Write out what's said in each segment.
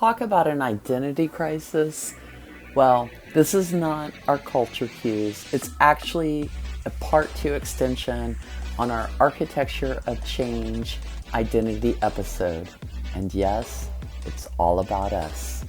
talk about an identity crisis, well, this is not our culture cues. It's actually a part two extension on our Architecture of Change identity episode. And yes, it's all about us.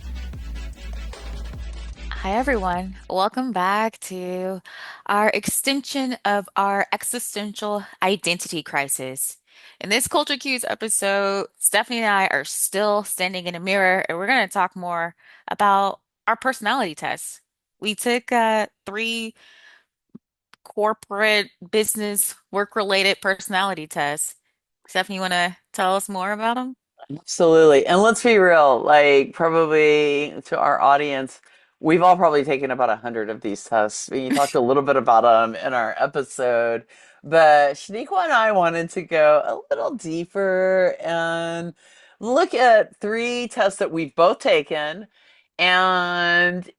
Hi, everyone. Welcome back to our extension of our existential identity crisis. In this Culture Cues episode, Stephanie and I are still standing in a mirror, and we're going to talk more about our personality tests. We took three corporate business work-related personality tests. Stephanie, you want to tell us more about them? Absolutely. And let's be real, like probably to our audience, we've all probably taken about 100 of these tests. We talked a little bit about them in our episode, but Shaniqua and I wanted to go a little deeper and look at three tests that we've both taken and,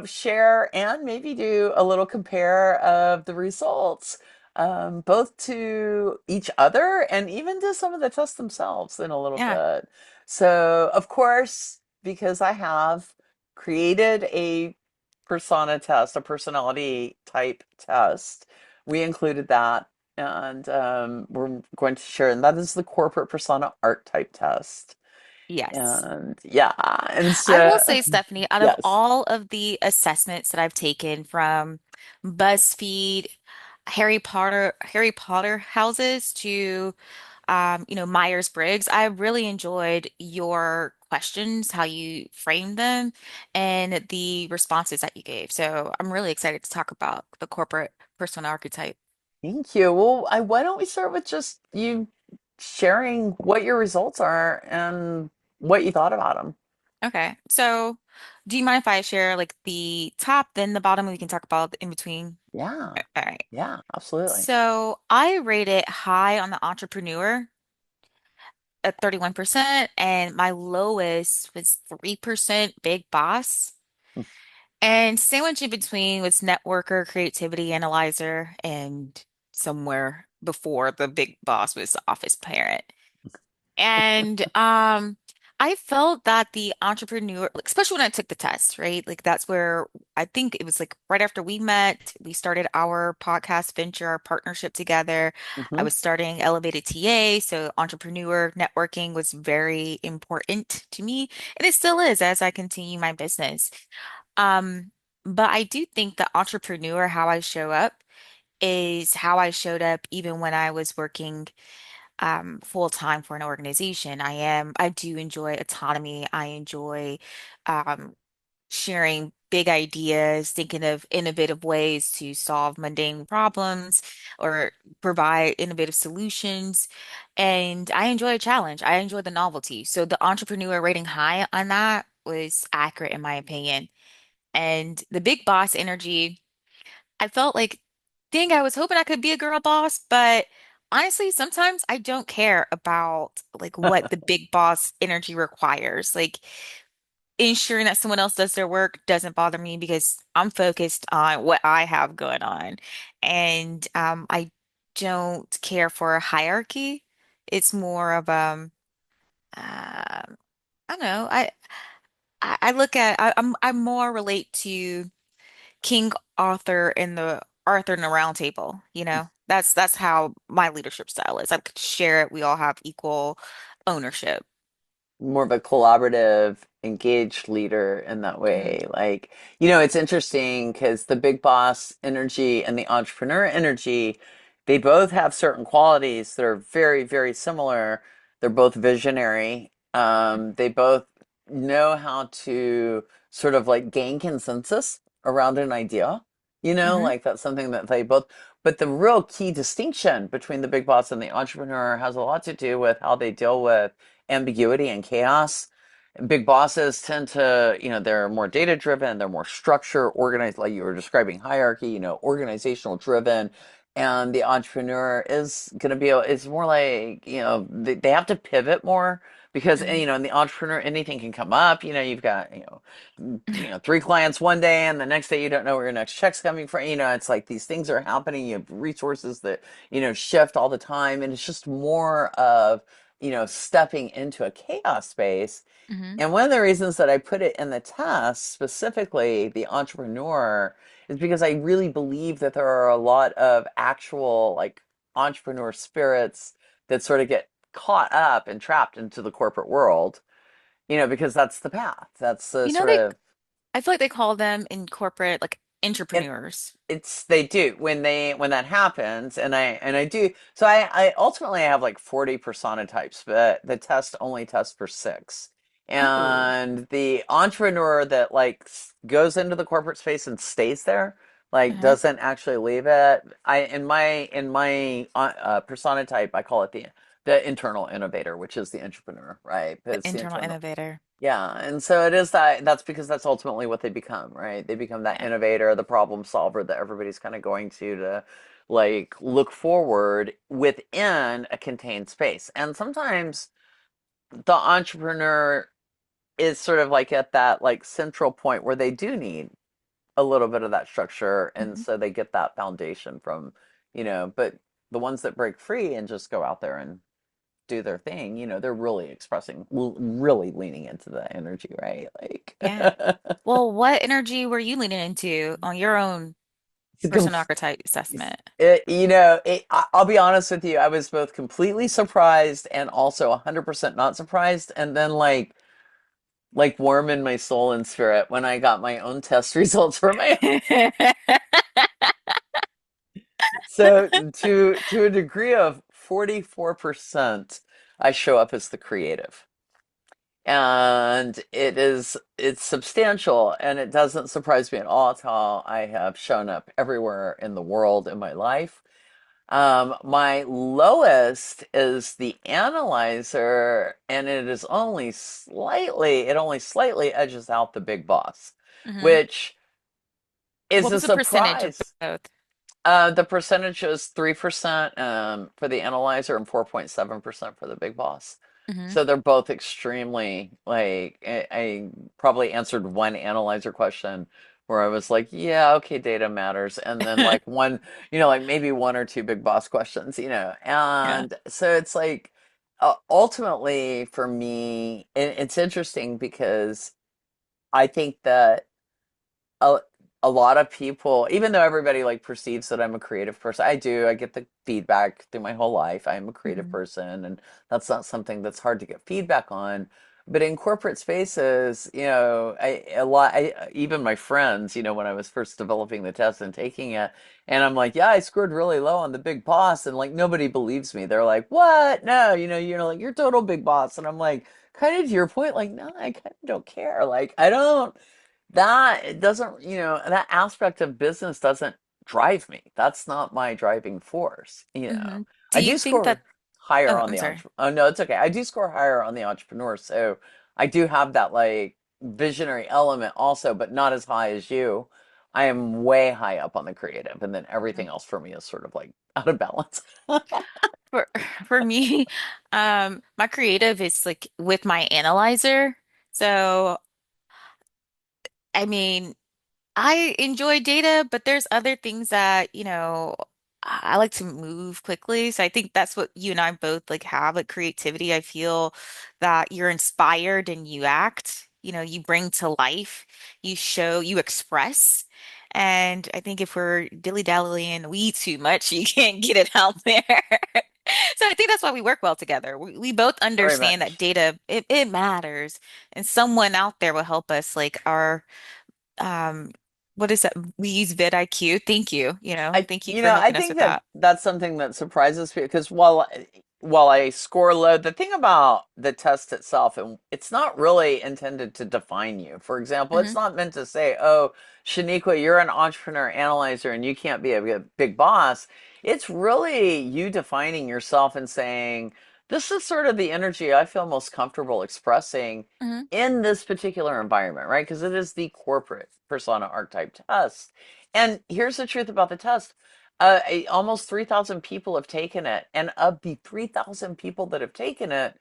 share and maybe do a little compare of the results both to each other and even to some of the tests themselves in a little Yeah, bit. So, of course, because I have created a persona test, a personality type test, we included that. And we're going to share, and that is the corporate persona archetype test. yes. And yeah, and I so, will say, Stephanie, out of yes. all of the assessments that I've taken from BuzzFeed, Harry Potter houses to Myers-Briggs, I really enjoyed your questions, how you framed them, and the responses that you gave. So I'm really excited to talk about the corporate persona archetype. Thank you. Well, why don't we start with just you sharing what your results are and what you thought about them? Okay. So do you mind if I share like the top, then the bottom, and we can talk about the in between? Yeah. All right. Yeah, absolutely. So I rate it high on the entrepreneur at 31%, and my lowest was 3% big boss. And sandwich in between was networker, creativity analyzer, and somewhere before the big boss was the office parent. And I felt that the entrepreneur, like, especially when I took the test, right? Like that's where I think it was like right after we met, we started our podcast venture, our partnership together. I Hmm. was starting Elevated TA, so entrepreneur networking was very important to me, and it still is as I continue my business. Um, but I do think the entrepreneur, how I show up, is how I showed up even when I was working full time for an organization. I do enjoy autonomy. I enjoy um, sharing big ideas, thinking of innovative ways to solve mundane problems or provide innovative solutions. And I enjoy a challenge. I enjoy the novelty. So the entrepreneur rating high on that was accurate in my opinion. And the big boss energy, I felt like, dang, I was hoping I could be a girl boss, but honestly, sometimes I don't care about like what the big boss energy requires. Like ensuring that someone else does their work doesn't bother me because I'm focused on what I have going on. And I don't care for a hierarchy. It's more of I don't know. I look at I'm more relate to King Arthur and the Arthur and the Round Table, you know? That's how my leadership style is. I could share it. We all have equal ownership. More of a collaborative, engaged leader in that Hmm. way. Like, it's interesting because the big boss energy and the entrepreneur energy, they both have certain qualities that are very, very similar. They're both visionary. They both know how to sort of like gain consensus around an idea. Hmm. Like that's something that they both, but the real key distinction between the big boss and the entrepreneur has a lot to do with how they deal with ambiguity and chaos. Big bosses tend to, they're more data driven, they're more structure organized, like you were describing hierarchy, organizational driven. And the entrepreneur is going to be, it's more like, they have to pivot more because, Hmm. in the entrepreneur, anything can come up. You've got, three clients one day and the next day you don't know where your next check's coming from. It's like these things are happening. You have resources that, shift all the time. And it's just more of stepping into a chaos space. Hmm. And one of the reasons that I put it in the test, specifically the entrepreneur, is because I really believe that there are a lot of actual like entrepreneur spirits that sort of get caught up and trapped into the corporate world, because that's the path. That's the You know, sort of I feel like they call them in corporate like it, entrepreneurs. they do when that happens, and I do. So I ultimately have like 40 persona types, but the test only tests for six. Oh. And the entrepreneur that like goes into the corporate space and stays there, like Uh-huh. doesn't actually leave it. I in my persona type, I call it the internal innovator, which is the entrepreneur, right? But The it's the internal internal. innovator. Yeah, and so it is that's because that's ultimately what they become, right? They become that Yeah. innovator, the problem solver that everybody's kind of going to like look forward within a contained space. And sometimes the entrepreneur is sort of like at that like central point where they do need a little bit of that structure, and Hmm. so they get that foundation from, but the ones that break free and just go out there and do their thing, they're really expressing, really leaning into the energy, right? Like, Yeah. Well, what energy were you leaning into on your own it's a personal conf- archetype assessment? I'll be honest with you. I was both completely surprised and also 100% not surprised. And then like warm in my soul and spirit when I got my own test results for my so to a degree of 44%, I show up as the creative. And it's substantial, and it doesn't surprise me at all. It's how I have shown up everywhere in the world in my life. My lowest is the analyzer, and it only slightly edges out the big boss, Hmm. which is What a was the percentage of surprise. both? The percentage is 3% for the analyzer and 4.7% for the big boss. Hmm. So they're both extremely like I probably answered one analyzer question where I was like, yeah, okay, data matters, and then like one, like maybe one or two big boss questions, Yeah. and so it's like ultimately for me, it's interesting because I think that a, a lot of people, even though everybody like perceives that I'm a creative person, I do. I get the feedback through my whole life. I'm a creative Hmm. person, and that's not something that's hard to get feedback on. But in corporate spaces, even my friends, when I was first developing the test and taking it, and I'm like, yeah, I scored really low on the big boss, and like nobody believes me. They're like, what? No, like you're total big boss, and I'm like, kind of to your point, like, no, I kind of don't care. Like, I don't that it doesn't, that aspect of business doesn't drive me. That's not my driving force. Hmm. Do I you do think score that, higher oh, on I'm the sorry. entre oh no, it's okay. I do score higher on the entrepreneur, so I do have that like visionary element also, but not as high as you. I am way high up on the creative, and then everything else for me is sort of like out of balance. For for me, my creative is like with my analyzer. So, I mean, I enjoy data, but there's other things that, I like to move quickly. So I think that's what you and I both like have, like creativity. I feel that you're inspired and you act, you bring to life, you show, you express. And I think if we're dilly-dallying we too much, you can't get it out there. So I think that's why we work well together. We both Very understand that much. data, it matters, and someone out there will help us, like our um what is that? We use vidIQ. Thank you. Thank you for I helping us think with that that. that's something that surprises me because while I score low, the thing about the test itself, and it's not really intended to define you. For example, it's Hmm. not meant to say, "Oh, Shaniqua, you're an entrepreneur analyzer and you can't be a big boss." It's really you defining yourself and saying, "This is sort of the energy I feel most comfortable expressing Hmm. in this particular environment," right? Because it is the corporate persona archetype test. And here's the truth about the test. Almost 3,000 people have taken it. And of the 3,000 people that have taken it,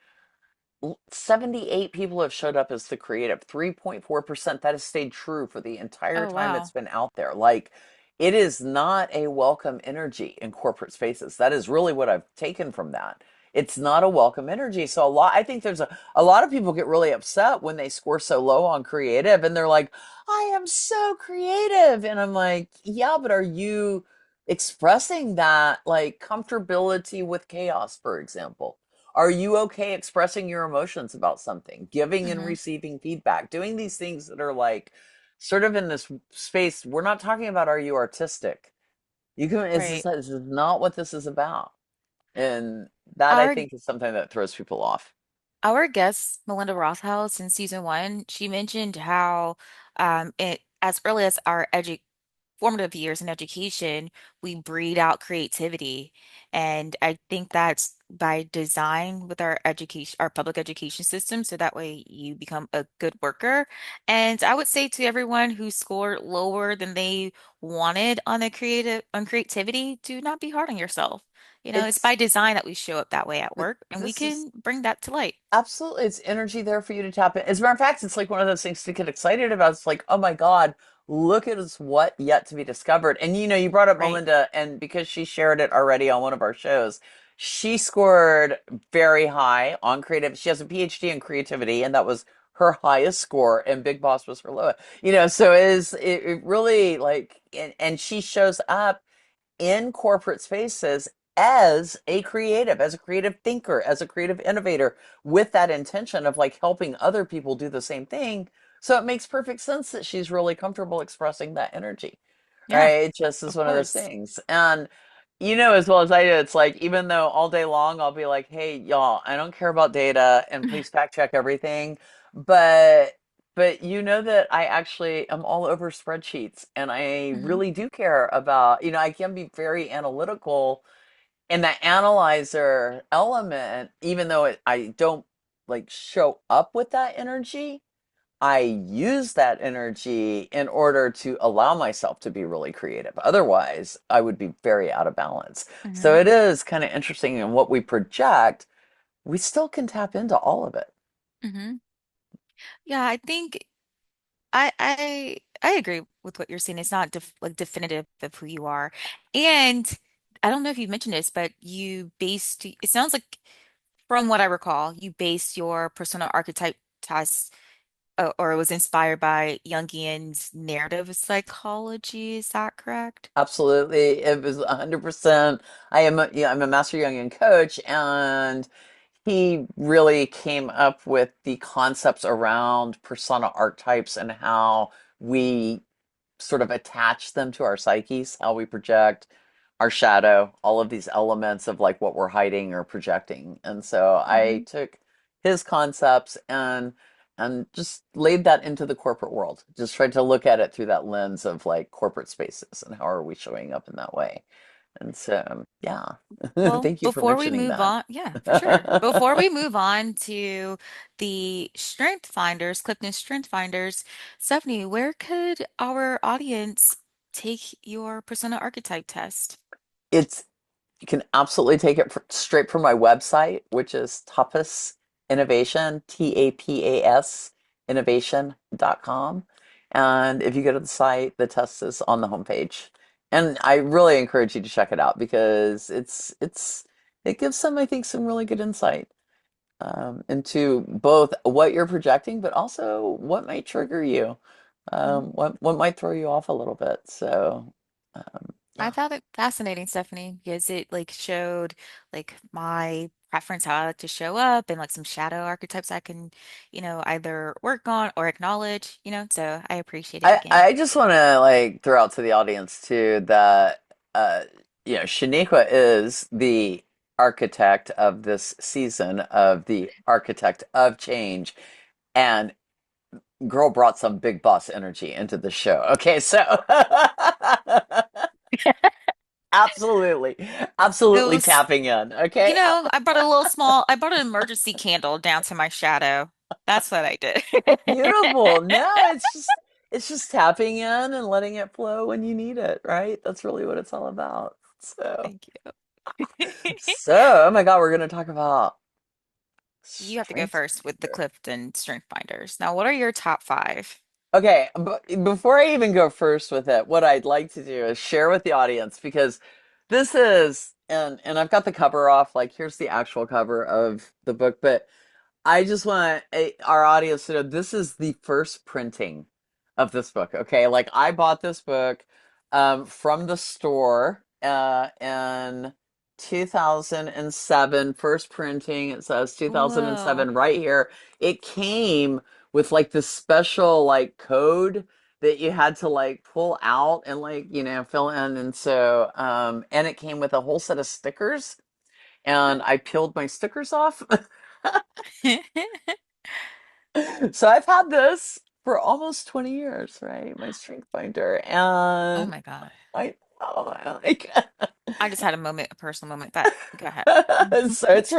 78 people have showed up as the creative. 3.4%. That has stayed true for the entire Oh, time it's wow. been out there. Like, it is not a welcome energy in corporate spaces. That is really what I've taken from that. it's not a welcome energy. So I think there's a lot of people get really upset when they score so low on creative and they're like, I am so creative. And I'm like, yeah, but are you expressing that like comfortability with chaos, for example? Are you okay expressing your emotions about something, giving and Hmm. receiving feedback, doing these things that are like sort of in this space? We're not talking about are you artistic? You can, Right. this is not what this is about. And that I Our think is something that throws people off. our guest, Melinda Rothaus, in season one, she mentioned how it as early as our edu formative years in education, we breed out creativity. And I think that's by design with our education, our public education system, so that way you become a good worker. And I would say to everyone who scored lower than they wanted on creativity, do not be hard on yourself. It's It's by design that we show up that way at work, and we this is can bring that to light. absolutely, it's energy there for you to tap in. As a matter of fact, it's like one of those things to get excited about. It's like, oh my God, look at us, what yet to be discovered. And you brought up Right. Melinda, and because she shared it already on one of our shows, she scored very high on creative. She has a PhD in creativity, and that was her highest score, and Big Boss was her lowest. So it really like, and she shows up in corporate spaces as a creative thinker, as a creative innovator, with that intention of like helping other people do the same thing. So it makes perfect sense that she's really comfortable expressing that energy, Yeah, right? It just is of one of those course. things. And as well as I do, it's like even though all day long I'll be like, hey, y'all, I don't care about data and please fact check everything. But you know that I actually am all over spreadsheets and I Hmm. really do care about, I can be very analytical in the analyzer element, even though I don't like show up with that energy. I use that energy in order to allow myself to be really creative. Otherwise, I would be very out of balance. So Hmm. it is kind of interesting in what we project, we still can tap into all of it. Hmm. Yeah, I think I agree with what you're saying. It's not definitive of who you are. And I don't know if you mentioned this, but it sounds like from what I recall, you based your persona archetype test or it was inspired by Jungian's narrative psychology. Is that correct? Absolutely. It was 100%. I'm a master Jungian coach, and he really came up with the concepts around persona archetypes and how we sort of attach them to our psyches, how we project our shadow, all of these elements of like what we're hiding or projecting. And so I Hmm. took his concepts and just laid that into the corporate world. Just tried to look at it through that lens of like corporate spaces and how are we showing up in that way. And so, yeah. Well, Thank you for before we mentioning move that. on, yeah, for sure. Before we move on to the strength finders, Clifton Strength Finders, Stephanie, where could our audience take your persona archetype test? It's You can absolutely take it straight from my website, which is Tapas Innovation, TAPAS innovation.com. And if you go to the site, the test is on the homepage. And I really encourage you to check it out because it gives some, I think, some really good insight into both what you're projecting, but also what might trigger you, Mhm. what might throw you off a little bit. So, I yeah. found it fascinating, Stephanie, because it like showed like my preference, how I like to show up and like some shadow archetypes I can, either work on or acknowledge. So I appreciate it again. I just want to like throw out to the audience too that uh Shaniqua is the architect of this season of the architect of change, and girl brought some big boss energy into the show. Okay, so absolutely, It absolutely was, tapping in. Okay. I brought an emergency candle down to my shadow. That's what I did. Beautiful. No, it's just tapping in and letting it flow when you need it, right? That's really what it's all about. So. Thank you. So, oh my God, we're going to talk about You have to go strength first with the finder. Clifton Strength Finders. Now, what are your top five? Okay, but before I even go first with it, what I'd like to do is share with the audience because this is and I've got the cover off. Like, here's the actual cover of the book, but I just want our audience to know this is the first printing of this book. Okay, like I bought this book from the store in 2007, first printing. It says Whoa. 2007 right here. It came with like this special like code that you had to like pull out and like fill in, and so and it came with a whole set of stickers, and I peeled my stickers off. So I've had this for almost 20 years, right? My strength finder. Oh And my God. I like I just had a moment, a personal moment, but go ahead. so it's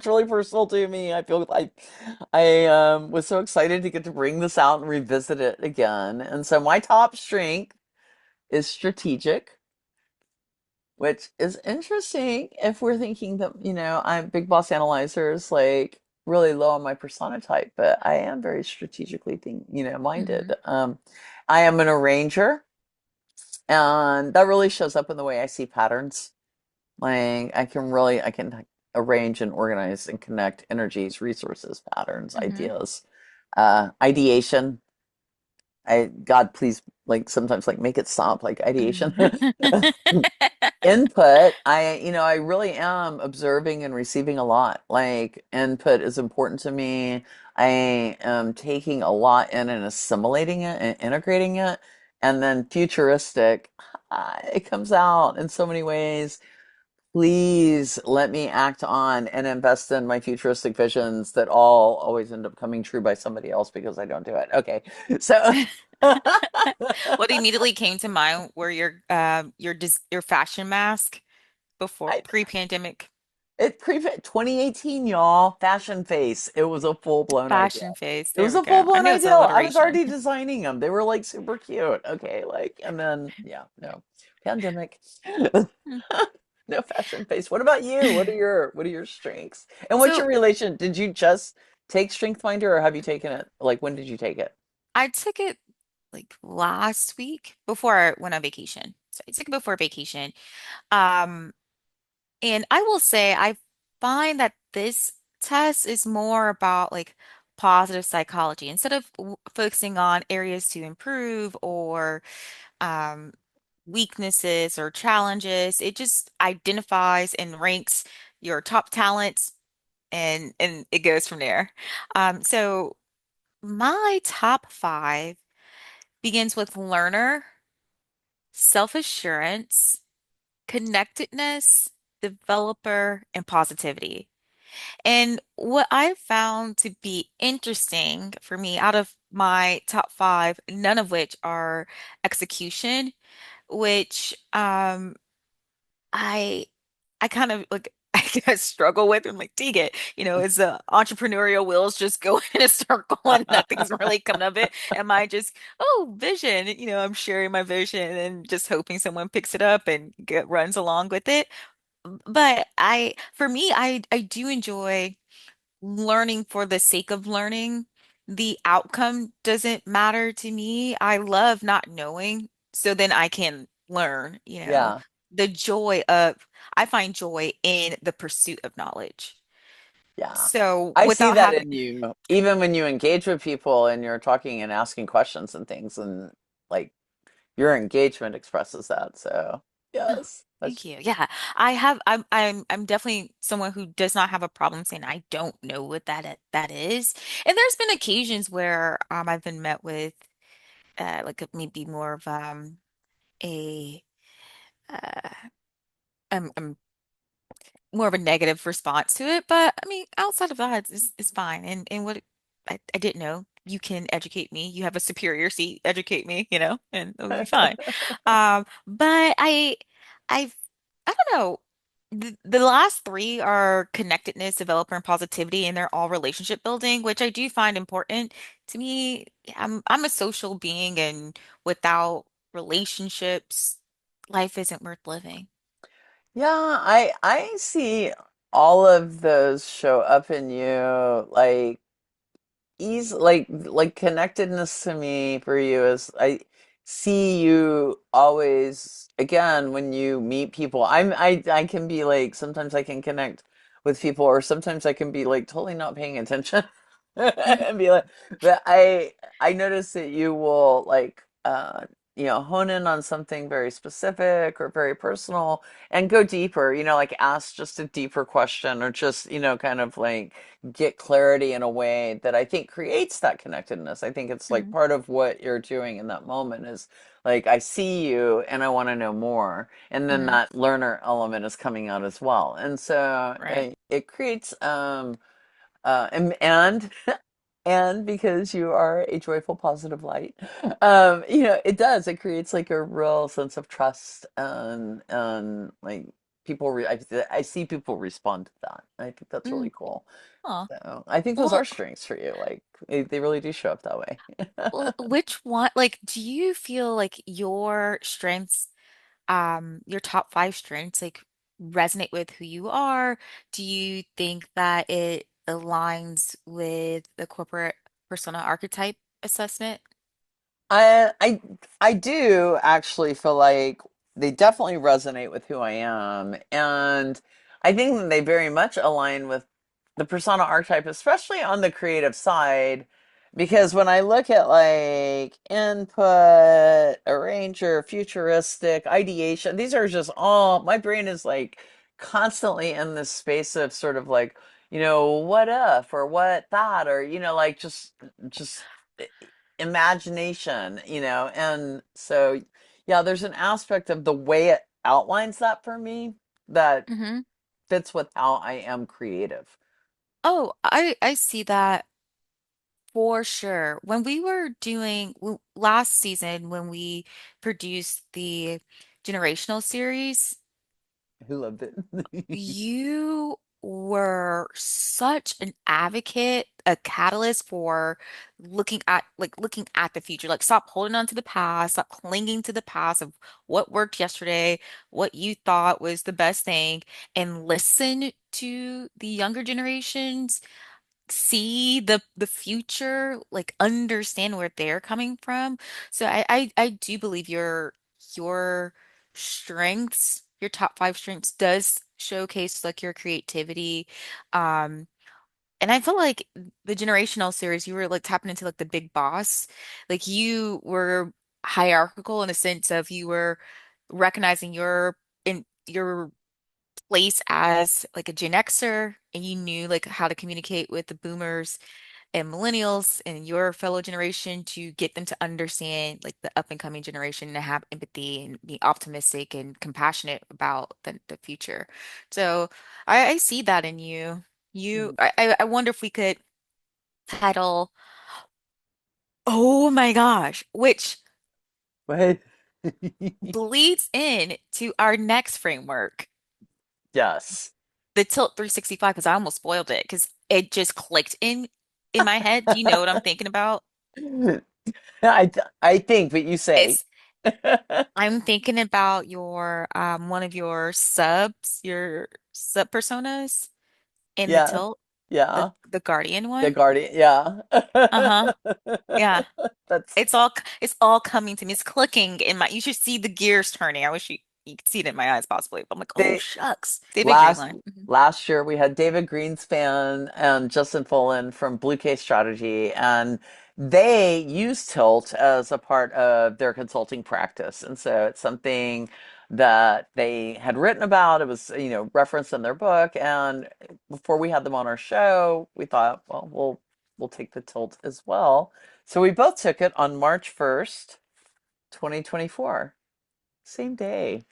really personal to me. I feel like I was so excited to get to bring this out and revisit it again. And so my top strength is strategic, which is interesting if we're thinking that, I'm big boss analyzers like really low on my persona type, but I am very strategically minded. Hmm. I am an arranger, and that really shows up in the way I see patterns. Like I can like, arrange and organize and connect energies, resources, patterns, Hmm. ideas, ideation. God, please, like sometimes like make it stop, like ideation. Input, I really am observing and receiving a lot. Like, input is important to me. I am taking a lot in and assimilating it and integrating it. And then futuristic, it comes out in so many ways. Please let me act on and invest in my futuristic visions that all always end up coming true by somebody else because I don't do it. Okay. So What immediately came to mind were your fashion mask before I pre-pandemic It pre 2018, y'all. Fashion face. It was a full blown idea. fashion face. It There was we a go. full I blown knew it's idea. an I was alliteration. already designing them. They were like super cute. Okay, like, and then yeah, no, pandemic. No fashion face. What about you? What are your strengths? And what's your So relation? Did you just take Strength Finder, or have you taken it? Like, when did you take it? I took it like last week before I went on vacation. So I took it before vacation. Um, and I will say I find that this test is more about like positive psychology instead of focusing on areas to improve or um, weaknesses or challenges. It just identifies and ranks your top talents and it goes from there. So my top five begins with learner, self-assurance, connectedness, developer, and positivity. And what I found to be interesting for me out of my top five, none of which are execution, which I I kind of like I guess struggle with. I'm like, dang it, is the entrepreneurial wheels just going in a circle and nothing's really coming of it? Am I just, oh, vision, I'm sharing my vision and just hoping someone picks it up and runs along with it. But for me, I do enjoy learning for the sake of learning. The outcome doesn't matter to me. I love not knowing, so then I can learn. Yeah, The joy of, I find joy in the pursuit of knowledge. yeah. So I see without that having, in you, even when you engage with people and you're talking and asking questions and things, and like your engagement expresses that. So oh, yes, thank that's you. Yeah, I'm definitely someone who does not have a problem saying I don't know what that is. And there's been occasions where I've been met with like maybe more of a uh, I'm more of a negative response to it. But I mean, outside of that, it's fine. And what I didn't know, you can educate me. You have a superior seat, educate me, and it'll be fine. But I've I don't know. The last three are connectedness, developer, and positivity, and they're all relationship building, which I do find important to me. I'm a social being, and without relationships, life isn't worth living. yeah. I see all of those show up in you, like ease, like connectedness to me for you is see you always, again, when you meet people. I can be like, sometimes I can connect with people, or sometimes I can be like totally not paying attention and be like, but I notice that you will like hone in on something very specific or very personal and go deeper, like ask just a deeper question, or just, kind of like get clarity in a way that I think creates that connectedness. I think it's like Mhm. part of what you're doing in that moment is like, I see you and I want to know more. And then Mhm. that learner element is coming out as well. And so Right. it creates, and and because you are a joyful, positive light, it does. It creates like a real sense of trust, and like I see people respond to that. I think that's Mm. really cool. Oh. So I think those are Well, strengths for you. Like they really do show up that way. which one, like, do you feel like your strengths, your top five strengths, like, resonate with who you are? Do you think that it aligns with the corporate persona archetype assessment? I I I do actually feel like they definitely resonate with who I am, and I think that they very much align with the persona archetype, especially on the creative side, because when I look at like input, arranger, futuristic, ideation, these are just all, my brain is like constantly in this space of sort of like, what if, or what that, or like just imagination, and so yeah, there's an aspect of the way it outlines that for me that Hmm. fits with how I am creative. Oh, I see that for sure. When we were doing last season, when we produced the generational series, Who loved it? you were such an advocate, a catalyst for looking at the future. Like, stop holding on to the past, stop clinging to the past of what worked yesterday, what you thought was the best thing, and listen to the younger generations, see the future, like understand where they're coming from. So I do believe your strengths, your top five strengths does showcase like your creativity. Um, and I feel like the generational series, you were like tapping into like the big boss. Like, you were hierarchical in the sense of you were recognizing your place as like a Gen Xer, and you knew like how to communicate with the boomers and millennials and your fellow generation to get them to understand like the up and coming generation and have empathy and be optimistic and compassionate about the future. So I see that in you. I wonder if we could title, oh my gosh, which What? bleeds in to our next framework, Yes. the Tilt 365, because I almost spoiled it because it just clicked in my head. Do you know what I'm thinking about? I think, but you say. It's I'm thinking about your one of your sub personas in the Yeah. Tilt, Yeah. the Guardian The one. Guardian. Yeah. Uh-huh. Yeah. That's It's all coming to me. It's clicking in my, you should see the gears turning. I wish you could see it in my eyes possibly. But I'm like, oh they shucks. David last Greenline. last year we had David Greenspan and Justin Follin from Blue Case Strategy, and they use Tilt as a part of their consulting practice, and so it's something that they had written about. It was, referenced in their book, and before we had them on our show, we thought, well, we'll take the Tilt as well. So we both took it on March 1st, 2024. Same day.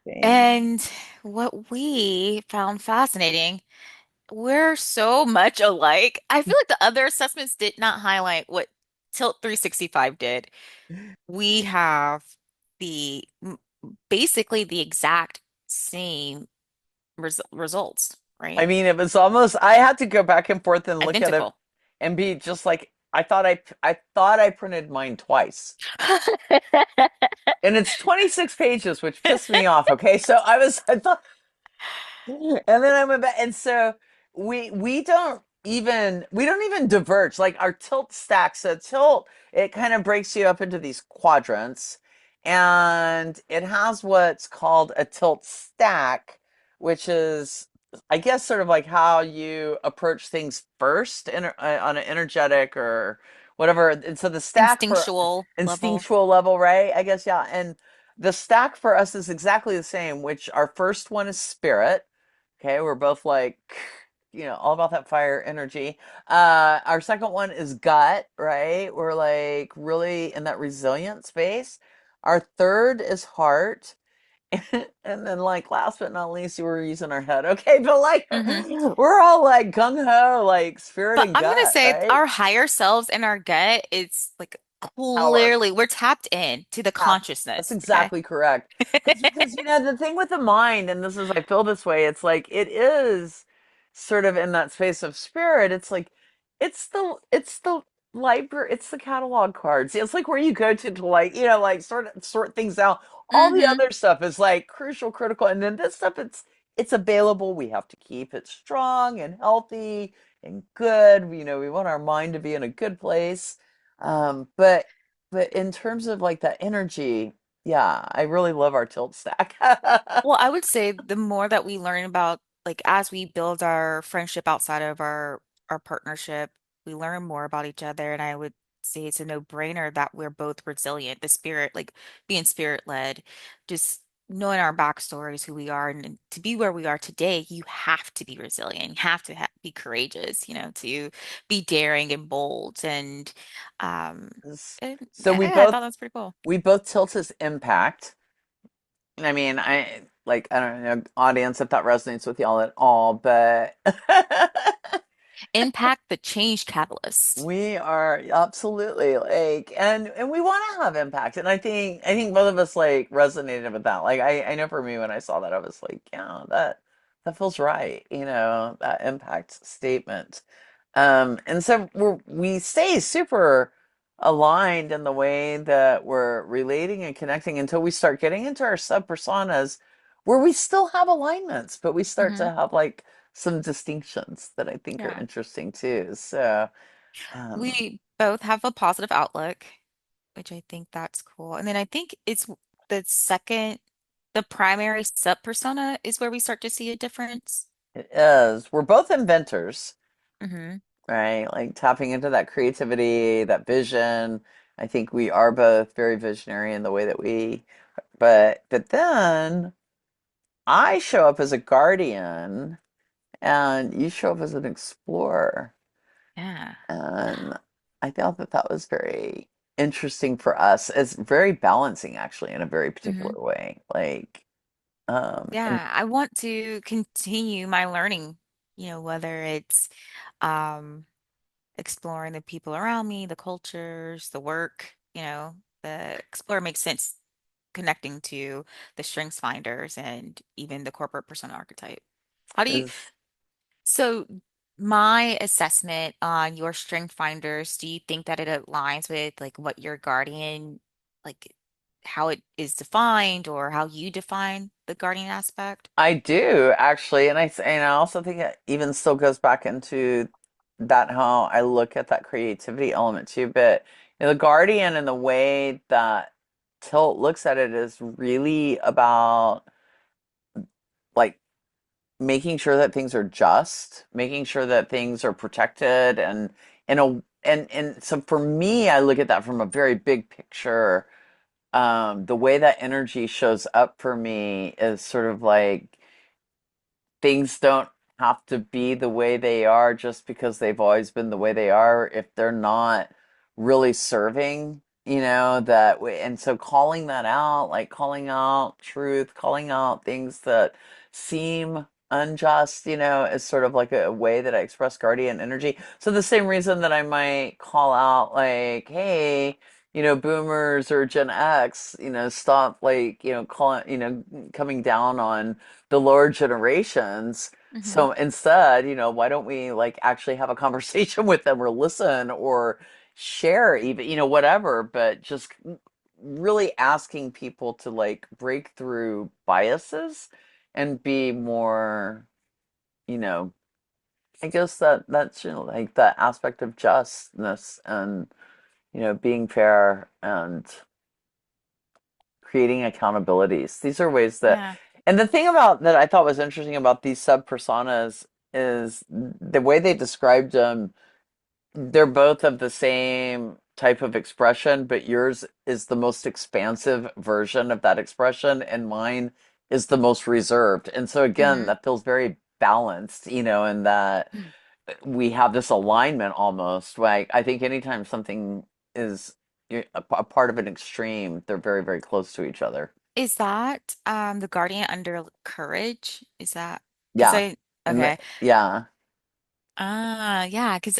Same. And what we found fascinating, we're so much alike. I feel like the other assessments did not highlight what Tilt 365 did. We have basically the exact same results, I right? mean, it was almost, I had to go back and forth and look at it Identical. and be just like, I thought I printed mine twice. And it's 26 pages, which pissed me off. Okay. So I thought, and then I went back. And so we don't, we don't even diverge. Like our tilt stack, so tilt, it kind of breaks you up into these quadrants, and it has what's called a tilt stack, which is, I guess, sort of like how you approach things first on an energetic or whatever. And so the stack for Instinctual level. instinctual level, right? I guess, yeah. And the stack for us is exactly the same, which our first one is spirit. Okay, we're both like, all about that fire energy. Our second one is gut, right? We're like really in that resilient space. Our third is heart. And then, like, last but not least, you were using our head. Okay, but like, Hmm. we're all like gung ho, like spirit But and I'm gonna gut, say right? our higher selves and our gut is like Power. clearly we're tapped in to the That's consciousness. Okay. exactly correct. Because the thing with the mind, and this is, I feel this way, it's like it is sort of in that space of spirit. It's like it's the library, it's the catalog cards. It's like where you go to like like sort things out. All the Hmm. other stuff is like crucial, critical, and then this stuff it's available. We have to keep it strong and healthy and good. We want our mind to be in a good place. But in terms of like that energy, yeah, I really love our tilt stack. Well, I would say the more that we learn about, like, as we build our friendship outside of our partnership, we learn more about each other, and I would say it's a no-brainer that we're both resilient. The spirit, like being spirit-led, just knowing our backstories, who we are, and to be where we are today, you have to be resilient. You have to ha be courageous, to be daring and bold, um, So yeah, we I both thought that's pretty cool. we both tilt as impact. I mean, I don't know, audience, if that resonates with y'all at all, but Impact the change catalyst. we are absolutely like, and we want to have impact, and I think both of us like resonated with that. Like I know for me when I saw that, I was like, yeah, that feels right, that impact statement. And so we stay super aligned in the way that we're relating and connecting until we start getting into our sub personas, where we still have alignments, but we start Hmm. to have like some distinctions that I think are Yeah. interesting too. So. Um, We both have a positive outlook, which I think that's cool. And then I think it's the second, the primary sub persona is where we start to see a difference. it is. We're both inventors, Hmm. right? Like tapping into that creativity, that vision. I think we are both very visionary in the way that but then I show up as a guardian and you show up as an explorer. Yeah. And I thought that that was very interesting for us. It's very balancing actually in a very Hmm. particular way. Like, and Yeah. I want to continue my learning, whether it's um exploring the people around me, the cultures, the work, the explore makes sense connecting to the strengths finders and even the corporate persona archetype. How do you is So, my assessment on your strength finders, do you think that it aligns with like what your guardian, like how it is defined or how you define the guardian aspect? I do actually, and I also think it even still goes back into that how I look at that creativity element too. But the Guardian and the way that Tilt looks at it is really about like making sure that things are just, making sure that things are protected, and so for me, I look at that from a very big picture. The way that energy shows up for me is sort of like things don't have to be the way they are just because they've always been the way they are if they're not really serving, that way. And so calling that out, like calling out truth, calling out things that seem unjust, is sort of like a way that I express guardian energy. So the same reason that I might call out like, hey, boomers or Gen X, stop like, calling, coming down on the lower generations. Hmm. So instead, why don't we like actually have a conversation with them or listen or share even, whatever, but just really asking people to like break through biases and be more, you know, I guess that's like the aspect of justness and being fair and creating accountabilities. These are ways that, Yeah. and the thing about that I thought was interesting about these sub personas is the way they described them. They're both of the same type of expression, but yours is the most expansive version of that expression, and mine is the most reserved. And so again, Hmm. that feels very balanced, in that we have this alignment almost. Like I think anytime something is a part of an extreme, they're very, very close to each other. Is that the guardian under courage? Is that because Yeah. I And okay. yeah. Yeah, because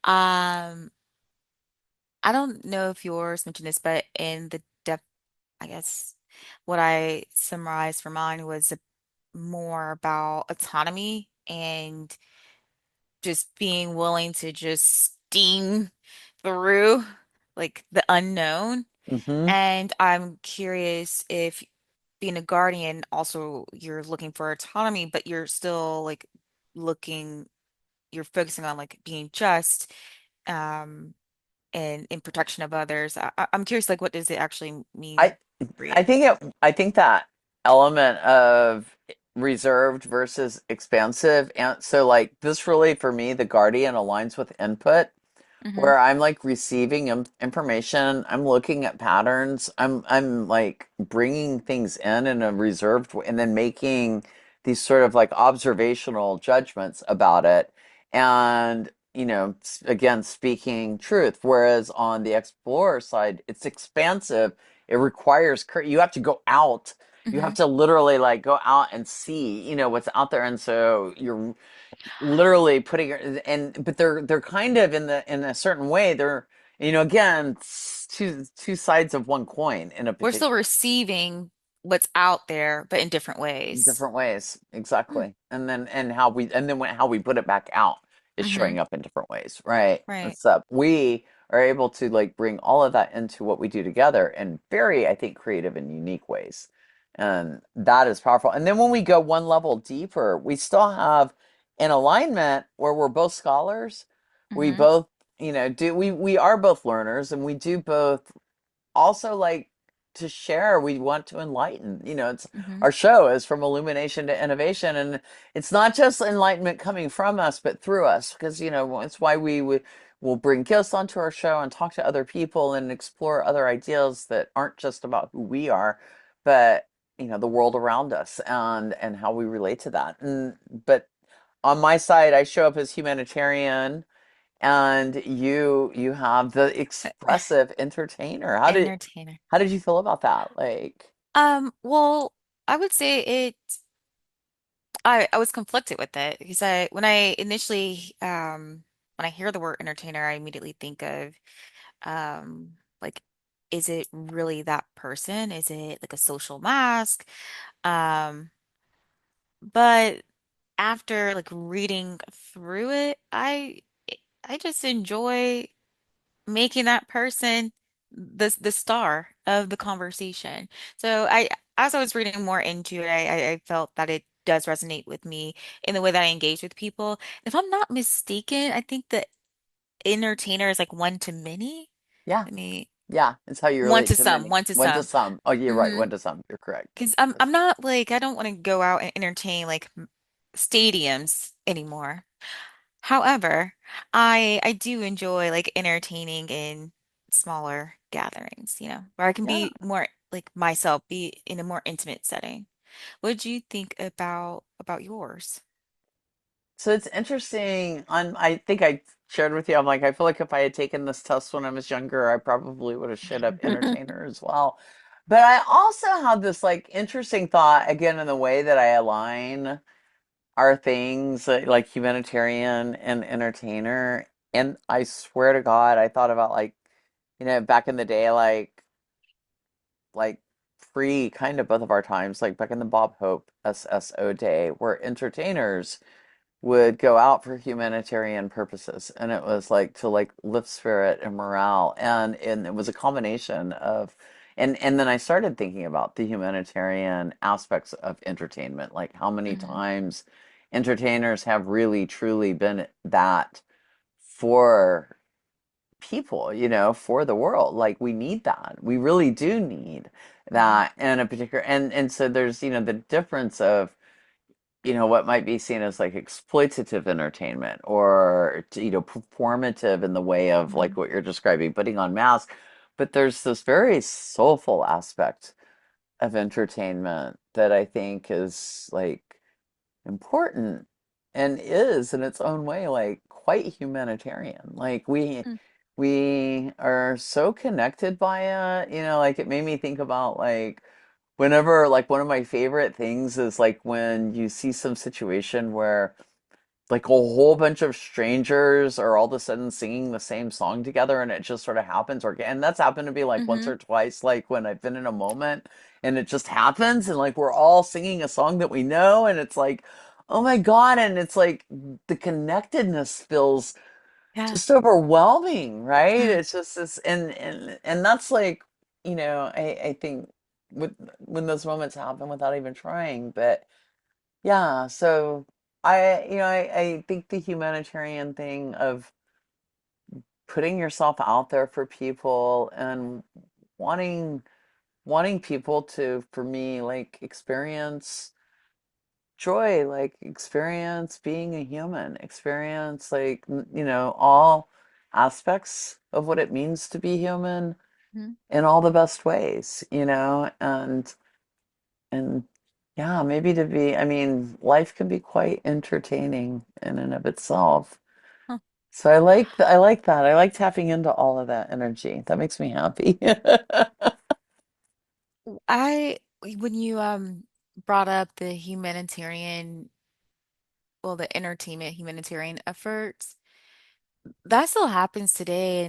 um I don't know if yours mentioned this, but in the depth, I guess what I summarized for mine was more about autonomy and just being willing to just steam through like the unknown. Hmm. And I'm curious if being a guardian also you're looking for autonomy, but you're still like looking, you're focusing on like being just um and in protection of others. I'm curious, like what does it actually mean I for you? I think that element of reserved versus expansive, and so like this really for me the guardian aligns with input, Mm-hmm. where I'm like receiving information, I'm looking at patterns, I'm like bringing things in a reserved way, and then making these sort of like observational judgments about it, and again speaking truth. Whereas on the explorer side, it's expansive. It requires you have to go out. You Mm-hmm. have to literally like go out and see, what's out there, and so you're literally putting and but they're kind of in a certain way they're again two sides of one coin in a We're still particular receiving what's out there, but in different ways. different ways, Mm. exactly. And then how we put it back out is Mm-hmm. showing up in different ways, right? Right. It's we are able to like bring all of that into what we do together in very, I think, creative and unique ways, and that is powerful. And then when we go one level deeper, we still have an alignment where we're both scholars. We Mm-hmm. both do we are both learners, and we do both also like to share. We want to enlighten. It's Mm-hmm. our show is from illumination to innovation, and it's not just enlightenment coming from us, but through us, because it's why will bring guests onto our show and talk to other people and explore other ideas that aren't just about who we are, but the world around us and how we relate to that. And but on my side, I show up as humanitarian, and you have the expressive entertainer. Entertainer. How did you feel about that? Like, Well, I would say I was conflicted with it because I when I initially when I hear the word entertainer, I immediately think of like is it really that person? Is it like a social mask? Um, but after like reading through it, I just enjoy making that person the star of the conversation. So as I was reading more into it, I felt that it does resonate with me in the way that I engage with people. If I'm not mistaken, I think the entertainer is like one to many. yeah, I mean, yeah, it's how you one relate to to some, many. one to One to some. some. Oh, you're right. Mm-hmm. One to some. You're correct. Because I'm not like I don't want to go out and entertain like stadiums anymore. However, I do enjoy like entertaining in smaller gatherings, where I can Yeah. be more like myself, be in a more intimate setting. What do you think about yours? So it's interesting. I think I shared with you. I'm like, I feel like if I had taken this test when I was younger, I probably would have shit up entertainer as well. But I also had this like interesting thought again in the way that I align our things like humanitarian and entertainer. And I swear to God, I thought about like, back in the day, like pre kind of both of our times, like back in the Bob Hope SSO day, where entertainers would go out for humanitarian purposes, and it was like to like lift spirit and morale, and it was a combination of and then I started thinking about the humanitarian aspects of entertainment, like how many Hmm. times entertainers have really truly been that for people, for the world. Like we need that. We really do need Mhm. that in a particular and so there's, the difference of, what might be seen as like exploitative entertainment or, performative in the way of like Mhm. what you're describing, putting on masks. But there's this very soulful aspect of entertainment that I think is like important and is in its own way like quite humanitarian. Like Mm. we are so connected by it, like it made me think about like whenever like one of my favorite things is like when you see some situation where like a whole bunch of strangers are all of a sudden singing the same song together and it just sort of happens and that's happened to be like once Mhm. or twice like when I've been in a moment and it just happens and like we're all singing a song that we know and it's like oh my God, and it's like the connectedness feels Yeah. just overwhelming, right? Yeah. It's just this and that's like I think with when those moments happen without even trying. But yeah, so I think the humanitarian thing of putting yourself out there for people and wanting wanting people to, for me, like experience joy, like experience being a human, experience like all aspects of what it means to be human Mhm. in all the best ways, and yeah, maybe to be, I mean, life can be quite entertaining in and of itself. Huh. So I like that. I like tapping into all of that energy. That makes me happy. I when you brought up the humanitarian, well, the entertainment humanitarian efforts, that still happens today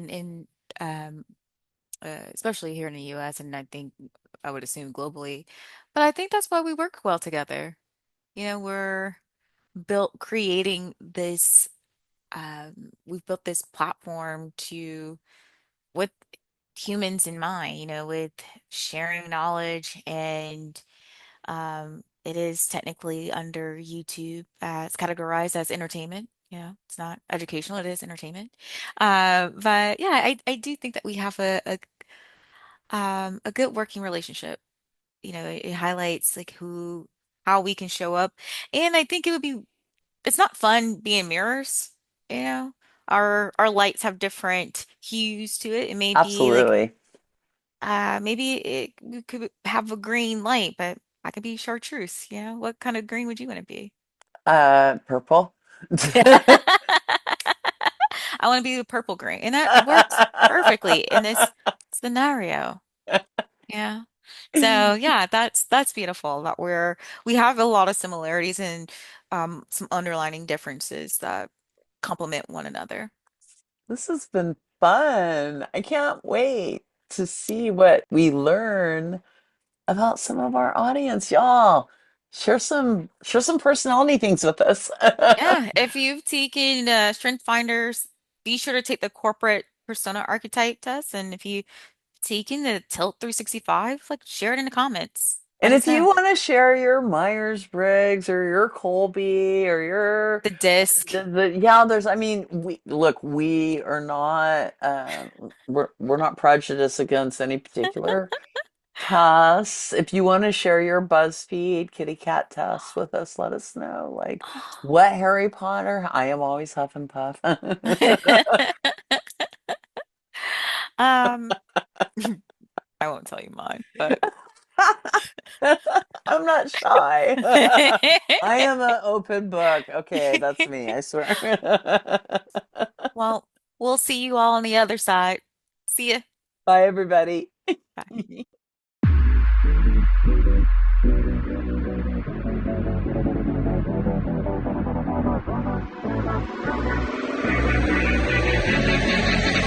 um especially here in the US, and I think I would assume globally. But I think that's why we work well together. We're built creating this we've built this platform to with humans in mind, with sharing knowledge, and it is technically under YouTube. It's categorized as entertainment. It's not educational, it is entertainment. But yeah, I do think that we have a good working relationship. It highlights like how we can show up. And I think it's not fun being mirrors, you know. Our lights have different hues to it. It may be like Absolutely. maybe we could have a green light, but I could be chartreuse, you know. What kind of green would you want to be? Purple. I want to be the purple green, and that works perfectly in this scenario. Yeah. So yeah, that's beautiful that we have a lot of similarities and some underlining differences that complement one another. This has been fun. I can't wait to see what we learn about some of our audience. Y'all, share some personality things with us. Yeah, if you've taken Strength Finders, be sure to take the Corporate Persona Archetype test, and if you've taken the Tilt 365, like share it in the comments. Let And us if you know. want to share your Myers-Briggs or your Colby or your The disc. yeah, there's I mean, we are not we're not prejudiced against any particular tests. If you want to share your BuzzFeed kitty cat tests with us, let us know. Like what Harry Potter? I am always Huff and Puff. Um, I won't tell you mine, but I'm not shy. I am an open book. Okay, that's me, I swear. well, we'll see you all on the other side. See ya. Bye, everybody. Bye.